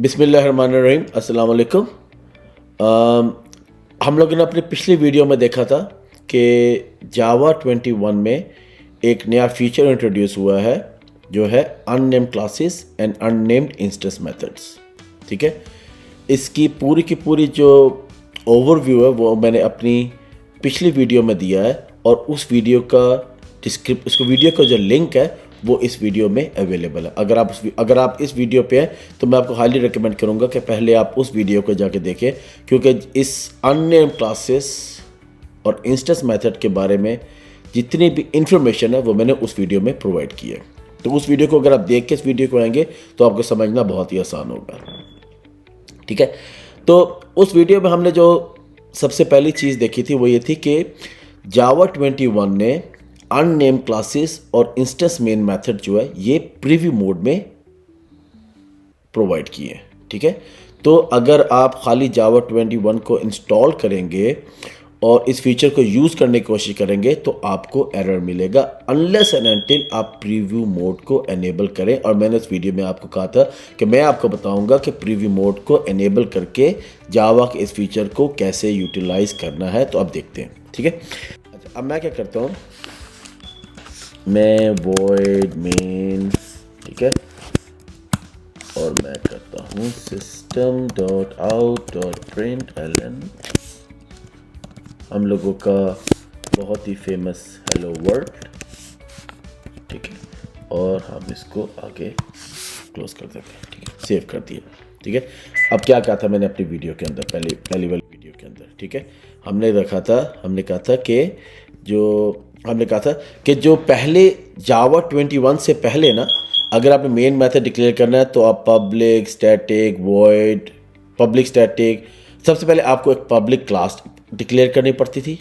बिस्मिल्लाहिर्रहमानिर्रहीम, अस्सलाम वालेकुम। हम लोगों ने अपनी पिछली वीडियो में देखा था कि जावा 21 में एक नया फीचर इंट्रोड्यूस हुआ है जो है unnamed classes and unnamed instance methods. ठीक है, इसकी पूरी की पूरी जो ओवरव्यू है वो मैंने अपनी पिछली वीडियो में दिया है और उस वीडियो का उसको वीडियो का जो लिंक है वो इस वीडियो में अवेलेबल है। अगर आप इस वीडियो पे हैं तो मैं आपको हाईली रिकमेंड करूंगा कि पहले आप उस वीडियो को जाके देखें, क्योंकि इस अननेम्ड क्लासेस और इंस्टेंस मेथड के बारे में जितनी भी इंफॉर्मेशन है वो मैंने उस वीडियो में प्रोवाइड की है। तो उस वीडियो को अगर आप देख के इस वीडियो को आएंगे तो आपको समझना बहुत ही आसान होगा। ठीक है, तो उस वीडियो में हमने जो सबसे पहली चीज़ देखी थी वो ये थी कि जावा 21 ने अननेम्ड क्लासेस और इंस्टेंस मेन मेथड जो है ये प्रीव्यू मोड में प्रोवाइड किए। ठीक है, तो अगर आप खाली जावा 21 को इंस्टॉल करेंगे और इस फीचर को यूज़ करने की कोशिश करेंगे तो आपको एरर मिलेगा अनलेस एंड अनटिल आप प्रीव्यू मोड को एनेबल करें। और मैंने इस वीडियो में आपको कहा था कि मैं आपको बताऊंगा कि प्रीव्यू मोड को एनेबल करके जावा के इस फीचर को कैसे यूटिलाइज करना है। तो अब देखते हैं। ठीक है, अच्छा, अब मैं क्या करता हूँ, मैं void main, ठीक है, और मैं करता हूँ system.out.println, हम लोगों का बहुत ही फेमस हेलो वर्ल्ड। ठीक है, और हम इसको आगे क्लोज कर देते हैं। ठीक है, सेव कर दिया। ठीक है, अब क्या कहा था मैंने अपनी वीडियो के अंदर, पहली वाली वीडियो के अंदर। ठीक है, हमने कहा था कि जो पहले जावा 21 से पहले ना, अगर आपने मेन मेथड डिक्लेयर करना है तो आप public static void public static, सबसे पहले आपको एक पब्लिक क्लास डिक्लेयर करनी पड़ती थी।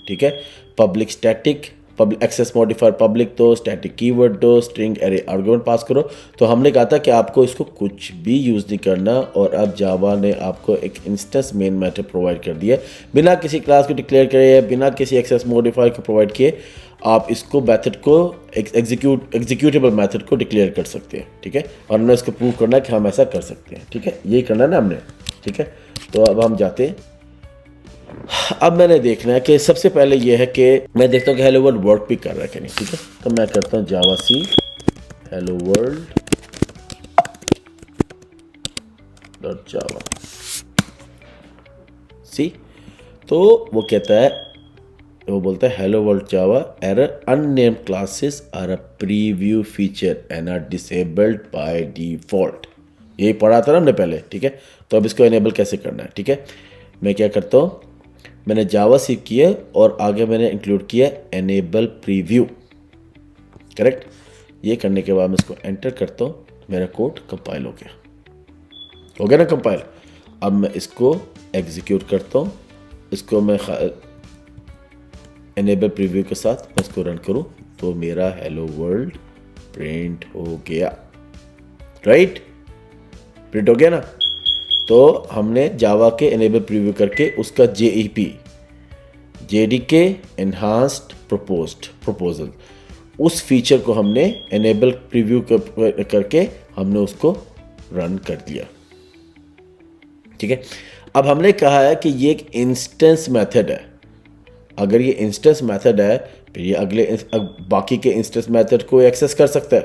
ठीक है, public static, public access modifier public दो, स्टैटिक कीवर्ड दो, स्ट्रिंग एरे आर्गुमेंट पास करो। तो हमने कहा था कि आपको इसको कुछ भी यूज़ नहीं करना, और अब जावा ने आपको एक इंस्टेंस मेन मेथड प्रोवाइड कर दिया बिना किसी क्लास को डिक्लेयर करे, बिना किसी एक्सेस मॉडिफायर को प्रोवाइड किए। आप इसको मेथड को एग्जीक्यूटेबल मेथड को डिक्लेयर कर सकते हैं। ठीक है, और हमने इसको प्रूव करना है कि हम ऐसा कर सकते हैं। ठीक है, यही करना है ना हमने। ठीक है, तो अब हम जाते हैं। अब मैंने देखना है कि सबसे पहले ये है कि मैं देखता हूँ कि हेलो वर्ल्ड वर्क भी कर रहा है कि नहीं। ठीक है, तो मैं करता हूँ Java C hello world dot Java C. तो वो कहता है, वो बोलता है hello world Java error unnamed classes are a preview feature and are disabled by default. यही पढ़ा था ना हमने पहले। ठीक है, तो अब इसको इनेबल कैसे करना है। ठीक है, मैं क्या करता हूँ, मैंने जावा सीख किया और आगे मैंने इंक्लूड किया एनेबल प्रीव्यू। करेक्ट, ये करने के बाद मैं इसको एंटर करता हूँ, मेरा कोड कंपाइल हो गया ना कंपाइल। अब मैं इसको एग्जीक्यूट करता हूँ, इसको मैं एनेबल प्रीव्यू के साथ मैं इसको रन करूँ तो मेरा हेलो वर्ल्ड प्रिंट हो गया। राइट, प्रिंट हो गया ना। तो हमने जावा के एनेबल प्रीव्यू करके उसका जेडीके एनहांस्ड प्रपोजल उस फीचर को हमने एनेबल प्रीव्यू करके हमने उसको रन कर दिया। ठीक है, अब हमने कहा है कि ये एक इंस्टेंस मेथड है। अगर ये इंस्टेंस मेथड है फिर ये बाकी के इंस्टेंस मेथड को एक्सेस कर सकता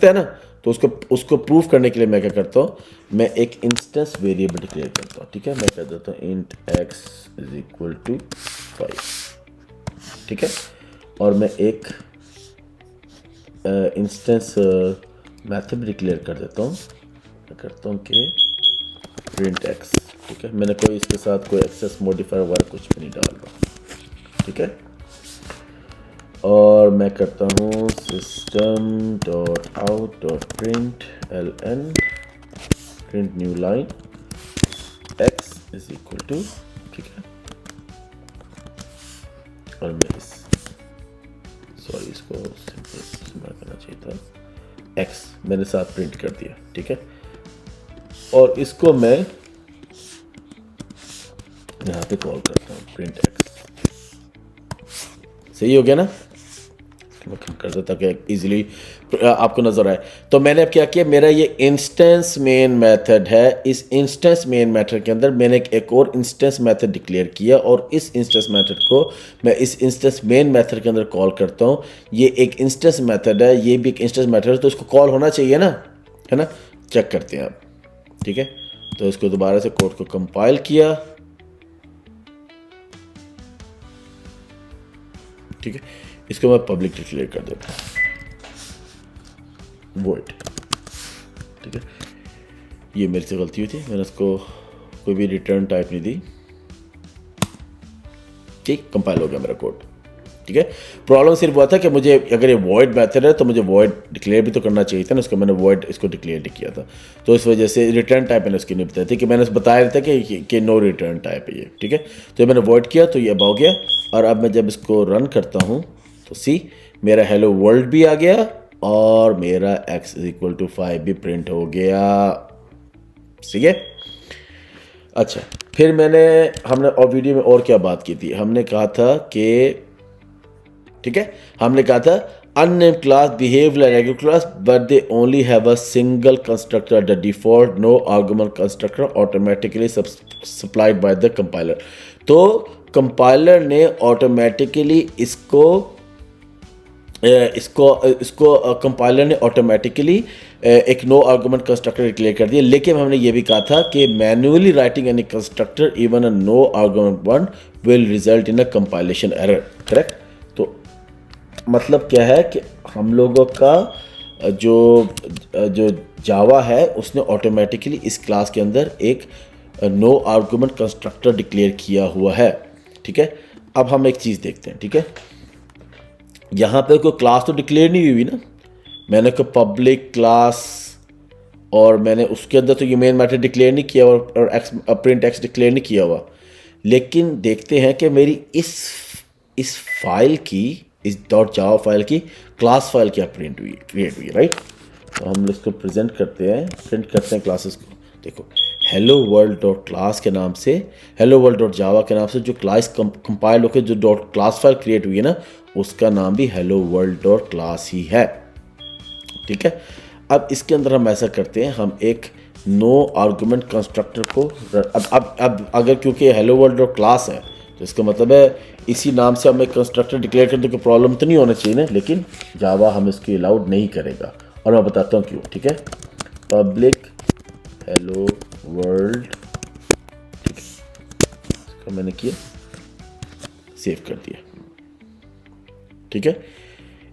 है ना। तो उसको प्रूफ करने के लिए मैं क्या करता हूँ, मैं एक इंस्टेंस वेरिएबल डिक्लेयर करता हूँ। ठीक है, मैं कह देता हूँ int x is equal to 5। ठीक है, और मैं एक इंस्टेंस मेथड डिक्लेयर कर देता हूँ। मैं करता हूँ कि प्रिंट x। ठीक है, मैंने कोई इसके साथ कोई एक्सेस मॉडिफायर वगैरह कुछ भी नहीं डाल रहा। ठीक है, और मैं करता हूँ system.out.println print new line x is equal to. ठीक है, और मैं इसको सिंपल करना चाहिए था, x मैंने साथ प्रिंट कर दिया। ठीक है, और इसको मैं यहाँ पे कॉल करता हूँ प्रिंट x। सही हो गया ना। कर दो ताकि इजीली आपको नज़र आए। तो मैंने अब क्या किया, मेरा ये इंस्टेंस मेन मेथड है। इस इंस्टेंस मेन मेथड के अंदर मैंने एक और इंस्टेंस मेथड डिक्लेयर किया और इस इंस्टेंस मेथड को मैं इस इंस्टेंस मेन मेथड के अंदर कॉल करता हूँ। ये एक इंस्टेंस मेथड है, ये भी एक इंस्टेंस मेथड है, तो इसको कॉल होना चाहिए ना, है ना। चेक करते हैं आप, ठीक है। तो इसको दोबारा से कोड को कंपाइल किया, ठीक है। इसको मैं पब्लिक डिक्लेयर कर देता हूँ वॉइड, ठीक है। ये मेरे से गलती हुई थी, मैंने इसको कोई भी रिटर्न टाइप नहीं दी, ठीक। कंपाइल हो गया मेरा कोड, ठीक है। प्रॉब्लम सिर्फ हुआ था कि मुझे अगर ये वॉइड मेथड है तो मुझे वॉइड डिक्लेयर भी तो करना चाहिए था ना, उसको मैंने वॉइड इसको डिक्लेयर नहीं किया था, तो इस वजह से रिटर्न टाइप मैंने उसकी नहीं बताई थी कि मैंने बताया था कि नो रिटर्न टाइप है ये, ठीक है। तो मैंने वॉइड किया तो ये अब हो गया। और अब मैं जब इसको रन करता हूँ तो सी मेरा हेलो वर्ल्ड भी आ गया और मेरा x = 5 भी प्रिंट हो गया, ठीक है। अच्छा, फिर हमने और वीडियो में और क्या बात की थी, हमने कहा था कि, ठीक है, हमने कहा था unnamed class behave like regular class but they only have a single constructor, the default no argument constructor automatically supplied by the compiler। तो कंपाइलर ने ऑटोमेटिकली इसको कंपाइलर ने ऑटोमेटिकली एक नो आर्गुमेंट कंस्ट्रक्टर डिक्लेयर कर दिया। लेकिन हमने ये भी कहा था कि manually writing any constructor even a no argument one will result in a compilation error, correct. तो मतलब क्या है कि हम लोगों का जो जावा है उसने ऑटोमेटिकली इस क्लास के अंदर एक नो आर्गुमेंट कंस्ट्रक्टर डिक्लेयर किया हुआ है, ठीक है। अब हम एक चीज़ देखते हैं, ठीक है। यहाँ पे कोई क्लास तो डिक्लेयर नहीं हुई ना, मैंने कोई पब्लिक क्लास और मैंने उसके अंदर तो ये मेन मेथड डिक्लेयर नहीं किया और प्रिंट एक्स डिक्लेयर नहीं किया हुआ। लेकिन देखते हैं कि मेरी इस फाइल की, इस .java फाइल की क्लास फाइल क्या क्रिएट हुई, राइट। तो हम इसको प्रेजेंट करते हैं, प्रिंट करते हैं क्लासेस को। देखो hello world क्लास के नाम से, hello world java के नाम से जो क्लास कंपाइल होकर जो क्लास फाइल क्रिएट हुई है ना, उसका नाम भी hello world क्लास ही है, ठीक है। अब इसके अंदर हम ऐसा करते हैं, हम एक नो आर्गुमेंट कंस्ट्रक्टर को अब अगर क्योंकि hello world क्लास है तो इसका मतलब है इसी नाम से हम एक कंस्ट्रक्टर डिक्लेयर कर दो, कोई प्रॉब्लम तो नहीं होना चाहिए ना। लेकिन जावा हम इसकी अलाउड नहीं करेगा और मैं बताता हूँ क्यों, ठीक है। पब्लिक हेलो वर्ल्ड, ठीक है, इसका मैंने किया, सेव कर दिया, ठीक है।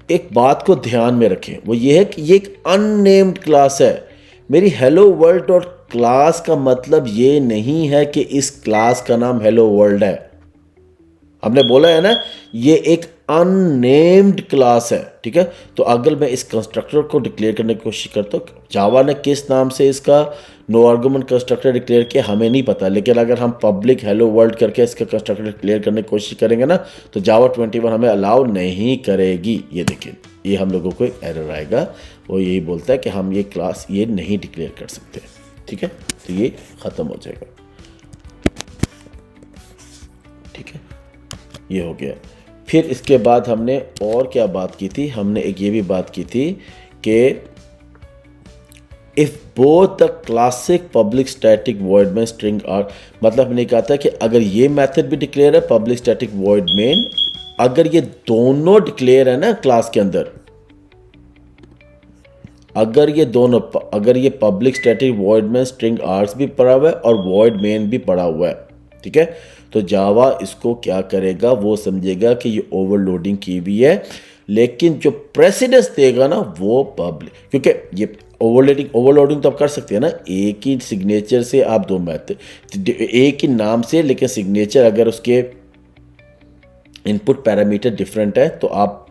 एक बात को ध्यान में रखें, वो ये है कि ये एक अननेम्ड क्लास है। मेरी हेलो वर्ल्ड डॉट क्लास का मतलब ये नहीं है कि इस क्लास का नाम हेलो वर्ल्ड है। हमने बोला है ना ये एक अननेम्ड क्लास है, ठीक है। तो अगर मैं इस कंस्ट्रक्टर को डिक्लेयर करने की कोशिश करता हूँ, जावा ने किस नाम से इसका नो आर्गुमेंट कंस्ट्रक्टर डिक्लेयर किया हमें नहीं पता, लेकिन अगर हम पब्लिक हेलो वर्ल्ड करके इसका कंस्ट्रक्टर डिक्लेयर करने की कोशिश करेंगे ना तो जावा 21 हमें अलाउ नहीं करेगी। ये देखिए, ये हम लोगों को एक एरर आएगा, वो यही बोलता है कि हम ये क्लास ये नहीं डिक्लेयर कर सकते, ठीक है। तो ये ख़त्म हो जाएगा, ठीक है, ये हो गया। फिर इसके बाद हमने और क्या बात की थी, हमने एक ये भी बात की थी कि if both the classic public static void main string are, मतलब हमने कहा था कि अगर ये मेथड भी डिक्लेयर है पब्लिक स्टैटिक वॉइड मेन, अगर ये दोनों डिक्लेयर है ना क्लास के अंदर, अगर ये public static void main string args भी पड़ा हुआ है और वॉइड मेन भी पड़ा हुआ है, ठीक है, तो जावा इसको क्या करेगा, वो समझेगा कि ये ओवरलोडिंग की हुई है, लेकिन जो प्रेसिडेंस देगा ना वो पब्लिक, क्योंकि ये ओवरलोडिंग तो आप कर सकते हैं ना, एक ही सिग्नेचर से आप दो मैथड, एक ही नाम से लेकिन सिग्नेचर अगर उसके इनपुट पैरामीटर डिफरेंट है तो आप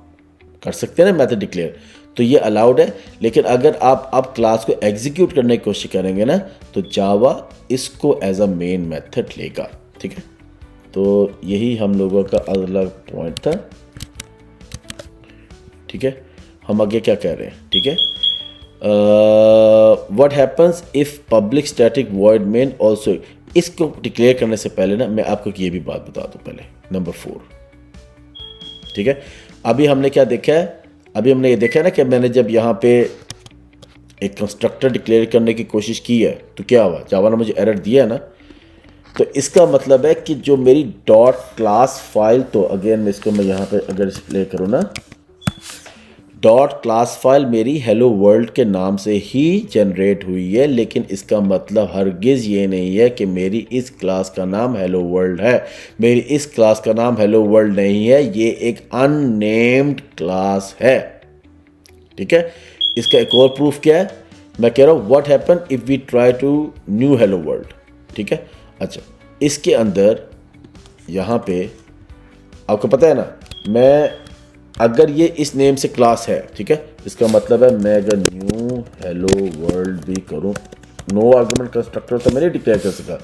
कर सकते हैं ना मैथड डिक्लेयर, तो ये अलाउड है। लेकिन अगर आप अब क्लास को एग्जीक्यूट करने की कोशिश करेंगे ना तो जावा इसको एज अ मेन मेथड लेगा, ठीक है। तो यही हम लोगों का अगला पॉइंट था, ठीक है। हम आगे क्या कह रहे हैं, ठीक है। What happens if public static void main also, इसको डिक्लेयर करने से पहले ना मैं आपको ये भी बात बता दूं पहले, नंबर 4, ठीक है। अभी हमने क्या देखा है, अभी हमने ये देखा ना कि मैंने जब यहाँ पे एक कंस्ट्रक्टर डिक्लेयर करने की कोशिश की है तो क्या हुआ, जावा ने मुझे एरर दिया है ना। तो इसका मतलब है कि जो मेरी डॉट क्लास फाइल, तो अगेन इसको मैं यहाँ पे अगर प्ले करूँ ना, डॉट क्लास फाइल मेरी हेलो वर्ल्ड के नाम से ही जनरेट हुई है, लेकिन इसका मतलब हरगिज़ ये नहीं है कि मेरी इस क्लास का नाम हेलो वर्ल्ड है। मेरी इस क्लास का नाम हेलो वर्ल्ड नहीं है, ये एक अननेम्ड क्लास है। ठीक है, इसका एक और प्रूफ क्या है, मैं कह रहा हूँ what happen if we try to new hello world. ठीक है, अच्छा इसके अंदर यहाँ पे आपको पता है ना, मैं अगर ये इस नेम से क्लास है, ठीक है, इसका मतलब है मैं अगर न्यू हेलो वर्ल्ड भी करूँ, नो आर्गुमेंट कंस्ट्रक्टर तो मैं नहीं डिक्लेयर कर सका,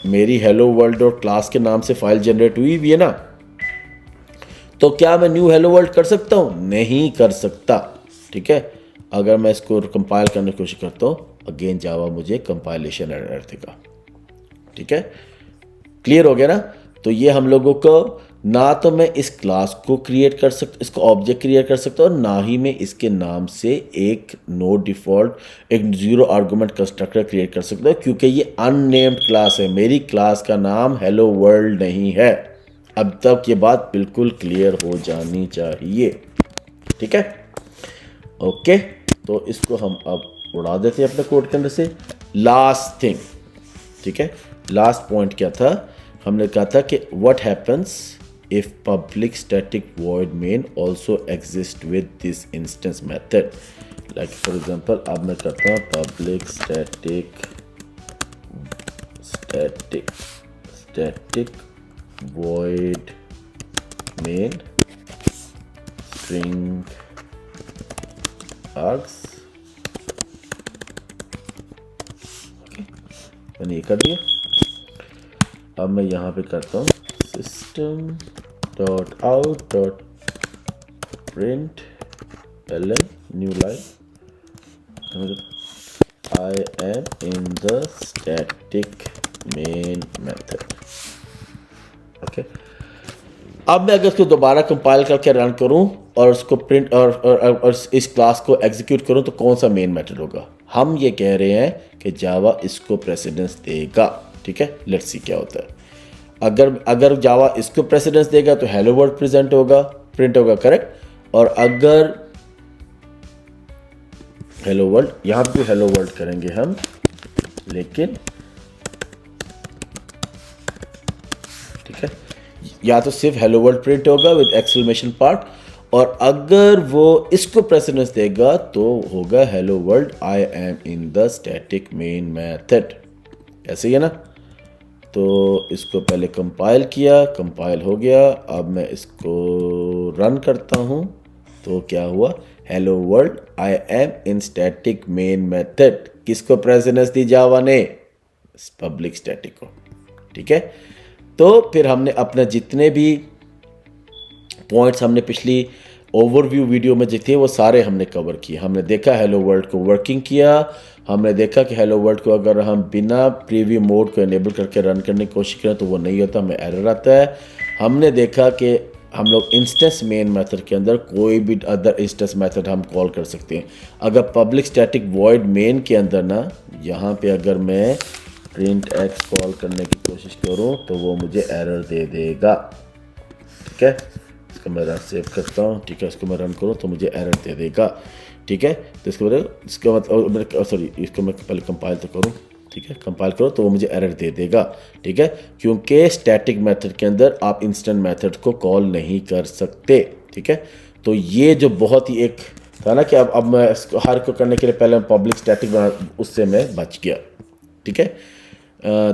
मेरी हेलो वर्ल्ड और क्लास के नाम से फाइल जनरेट हुई भी है ना, तो क्या मैं न्यू हेलो वर्ल्ड कर सकता हूँ? नहीं कर सकता। ठीक है, अगर मैं इसको कंपाइल करने की कोशिश करता हूँ, अगेन जावा मुझे कंपाइलेशन एरर देगा। ठीक है, क्लियर हो गया ना। तो ये हम लोगों को ना तो मैं इस क्लास को क्रिएट कर सकता, इसको ऑब्जेक्ट क्रिएट कर सकता हूँ, और ना ही मैं इसके नाम से एक नो डिफॉल्ट एक जीरो आर्गुमेंट कंस्ट्रक्टर क्रिएट कर सकता हूँ, क्योंकि ये अननेम्ड क्लास है। मेरी क्लास का नाम हेलो वर्ल्ड नहीं है। अब तक ये बात बिल्कुल क्लियर हो जानी चाहिए। ठीक है, ओके, तो इसको हम अब उड़ा देते हैं अपने कोड के अंदर से। लास्ट थिंग, ठीक है, लास्ट पॉइंट क्या था, हमने कहा था कि what happens if public static void main also exist with this instance method. Like for example अब मैं करता हूँ public static void main string args. Okay, मैंने ये कर दिया। अब मैं यहाँ पे करता हूँ system dot out dot print ln new line, I am in the static main method। Okay, अब मैं अगर इसको दोबारा कंपाइल करके रन करूं और उसको प्रिंट और इस क्लास को एग्जीक्यूट करूं तो कौन सा मेन मेथड होगा? हम ये कह रहे हैं कि जावा इसको प्रेसिडेंस देगा। ठीक है, लेट्स सी क्या होता है। अगर जावा इसको प्रेसिडेंस देगा तो हेलो वर्ल्ड प्रिंट होगा, करेक्ट। और अगर हेलो वर्ल्ड, यहां पे हेलो वर्ल्ड करेंगे हम, लेकिन ठीक है, या तो सिर्फ हेलो वर्ल्ड प्रिंट होगा विद एक्सक्लेमेशन पार्ट, और अगर वो इसको प्रेसिडेंस देगा तो होगा hello world I am in the static main method. ऐसे ही है ना। तो इसको पहले कंपाइल किया, कंपाइल हो गया। अब मैं इसको रन करता हूँ तो क्या हुआ, hello world I am in static main method. किसको प्रेसिडेंस दी? जावा ने पब्लिक स्टैटिक को। ठीक है, तो फिर हमने अपने जितने भी पॉइंट्स हमने पिछली ओवरव्यू वीडियो में जो थे वो सारे हमने कवर किए। हमने देखा हेलो वर्ल्ड को वर्किंग किया, हमने देखा कि हेलो वर्ल्ड को अगर हम बिना प्रीव्यू मोड को इनेबल करके रन करने की कोशिश करें तो वो नहीं होता, हमें एरर आता है। हमने देखा कि हम लोग इंस्टेंस मेन मेथड के अंदर कोई भी अदर इंस्टेंस मेथड हम कॉल कर सकते हैं। अगर पब्लिक स्टैटिक वॉइड मेन के अंदर ना, यहाँ पे अगर मैं प्रिंट एक्स कॉल करने की कोशिश करूँ तो वो मुझे एरर दे देगा। ठीक है, इसको मैं रन सेव करता हूँ। ठीक है, इसको मैं रन करूँ तो मुझे एरर दे देगा। ठीक है, तो इसका मतलब सॉरी, इसको मैं पहले कंपाइल तो करूँ। ठीक है, कंपाइल करो तो वो मुझे एरर दे देगा। ठीक है, क्योंकि स्टैटिक मेथड के अंदर आप इंस्टेंट मेथड को कॉल नहीं कर सकते। ठीक है, तो ये जो बहुत ही एक था ना कि अब मैं इसको हर को करने के लिए पहले पब्लिक स्टैटिक बना, उससे मैं बच गया। ठीक है,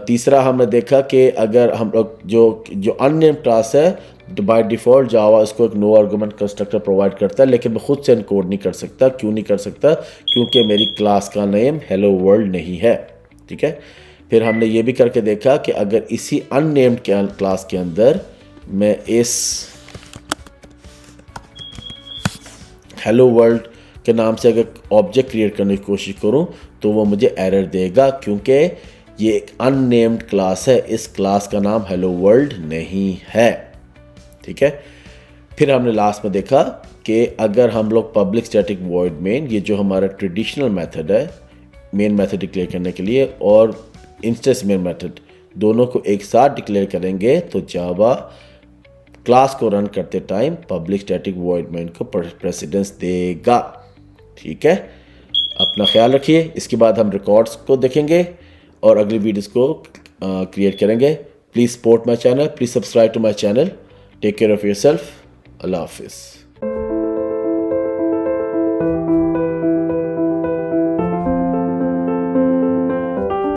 तीसरा हमने देखा कि अगर हम लोग जो अननेम क्लास है बाय डिफ़ॉल्ट जावा इसको एक नो आर्गुमेंट कंस्ट्रक्टर प्रोवाइड करता है, लेकिन मैं खुद से इनकोड नहीं कर सकता। क्यों नहीं कर सकता? क्योंकि मेरी क्लास का नेम हेलो वर्ल्ड नहीं है। ठीक है, फिर हमने ये भी करके देखा कि अगर इसी अननेम्ड क्लास के अंदर मैं इस हेलो वर्ल्ड के नाम से अगर ऑब्जेक्ट क्रिएट करने की कोशिश करूं तो वो मुझे एरर देगा, क्योंकि ये एक अननेम्ड क्लास है। इस क्लास का नाम हेलो वर्ल्ड नहीं है। ठीक है, फिर हमने लास्ट में देखा कि अगर हम लोग पब्लिक स्टैटिक वॉइड मेन, ये जो हमारा ट्रेडिशनल मेथड है मेन मेथड डिक्लेयर करने के लिए, और इंस्टेंस मेन मेथड दोनों को एक साथ डिक्लेयर करेंगे तो जावा क्लास को रन करते time public static void main को प्रेसिडेंस देगा। ठीक है, अपना ख्याल रखिए। इसके बाद हम रिकॉर्ड्स को देखेंगे और अगली वीडियोस को क्रिएट करेंगे। Please support my channel, please subscribe to my channel. Take care of yourself. अल्लाह हाफिज़।